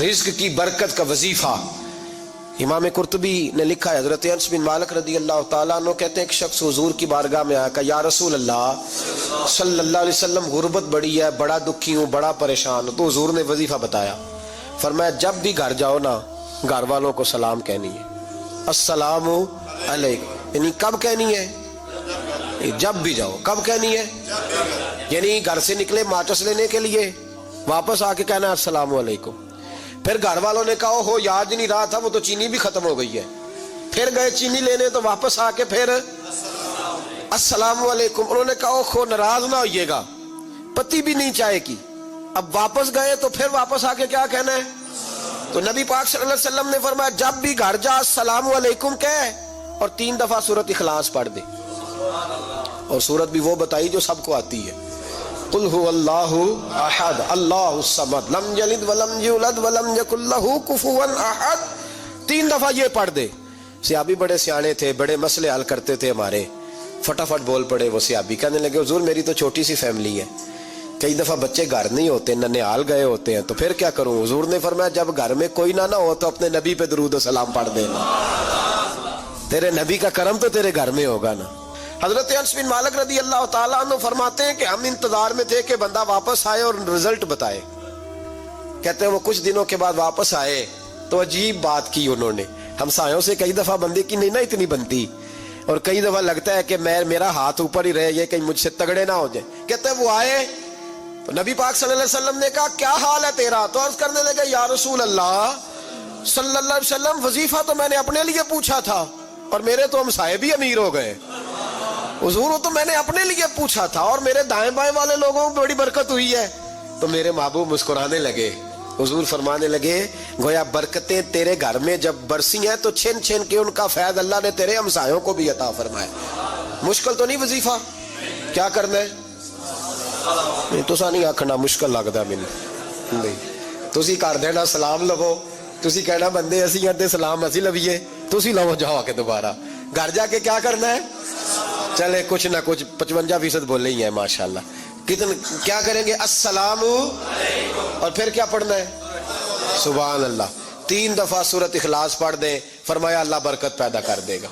رزق کی برکت کا وظیفہ امام قرطبی نے لکھا ہے، حضرت انس بن مالک رضی اللہ تعالیٰ عنہ کہتے ہیں ایک شخص حضور کی بارگاہ میں آیا کہ یا رسول اللہ صلی اللہ علیہ وسلم غربت بڑی ہے، بڑا دکھی ہوں، بڑا پریشان ہوں۔ تو حضور نے وظیفہ بتایا، فرمایا جب بھی گھر جاؤ نا گھر والوں کو سلام کہنی ہے، السلام علیکم، یعنی کب کہنی ہے؟ جب بھی جاؤ۔ کب کہنی ہے؟ یعنی گھر سے نکلے ماچس لینے کے لیے، واپس آ کے کہنا ہے السلام علیکم۔ پھر گھر والوں نے کہا ہو یاد نہیں رہا تھا، وہ تو چینی بھی ختم ہو گئی ہے، پھر گئے چینی لینے تو واپس آ کے پھر السلام علیکم۔ انہوں نے کہا ہو ناراض نہ ہوئیے گا، پتی بھی نہیں چائے کی، اب واپس گئے تو پھر واپس آ کے کیا کہنا ہے؟ تو نبی پاک صلی اللہ علیہ وسلم نے فرمایا جب بھی گھر جا السلام علیکم کہے اور 3 دفعہ سورۃ اخلاص پڑھ دے، اور سورت بھی وہ بتائی جو سب کو آتی ہے، قل هو اللہ احد اللہ الصمد لم یلد ولم یولد ولم یکن لہ کفوا احد، 3 دفعہ یہ پڑھ دے۔ صحابی بڑے سیانے تھے، بڑے مسئلے حل کرتے تھے ہمارے، فٹافٹ بول پڑے وہ صحابی، کہنے لگے حضور میری تو چھوٹی سی فیملی ہے، کئی دفعہ بچے گھر نہیں ہوتے، ننھیال گئے ہوتے ہیں، تو پھر کیا کروں؟ حضور نے فرمایا جب گھر میں کوئی نہ ہو تو اپنے نبی پہ درود و سلام پڑھ دینا، تیرے نبی کا کرم تو تیرے گھر میں ہوگا نا۔ حضرت انس بن مالک رضی اللہ تعالیٰ عنہ فرماتے ہیں کہ ہم انتظار میں تھے کہ بندہ واپس آئے اور رزلٹ بتائے۔ کہتے ہیں وہ کچھ دنوں کے بعد واپس آئے تو عجیب بات کی انہوں نے، ہمسایوں سے کئی دفعہ بندے کی نہیں نا اتنی بنتی، اور کئی دفعہ لگتا ہے کہ میرا ہاتھ اوپر ہی رہے، یہ کہیں مجھ سے تگڑے نہ ہو جائے۔ کہتے ہیں وہ آئے تو نبی پاک صلی اللہ علیہ وسلم نے کہا کیا حال ہے تیرا؟ تو عرض کرنے لگے یا رسول اللہ صلی اللہ علیہ وسلم وظیفہ تو میں نے اپنے لیے پوچھا تھا اور میرے تو ہمسائے بھی امیر ہو گئے، حضور تو میں نے اپنے لیے پوچھا تھا اور میرے دائیں بائیں والے لوگوں میں بڑی برکت ہوئی ہے۔ تو میرے محبوب مسکرانے لگے، حضور فرمانے لگے گویا برکتیں تیرے گھر میں جب برسی ہیں تو چھن چھن کے ان کا فیض اللہ نے تیرے ہمسایوں کو بھی عطا فرمایا۔ مشکل تو نہیں وظیفہ، کیا کرنا ہے؟ نہیں تو نہیں آکھنا مشکل لگتا مینوں، تسی کر دینا سلام لو، تسی کہنا بندے اسی ہیں تے سلام اسی لویے، تسی لو جاؤ کے دوبارہ گھر جا کے کیا کرنا ہے؟ چلے کچھ نہ کچھ 55% بولے ہی ہیں ماشاءاللہ، کیا کریں گے؟ السلام علیکم، اور پھر کیا پڑھنا ہے؟ سبحان اللہ، 3 دفعہ سورۃ اخلاص پڑھ دیں، فرمایا اللہ برکت پیدا کر دے گا۔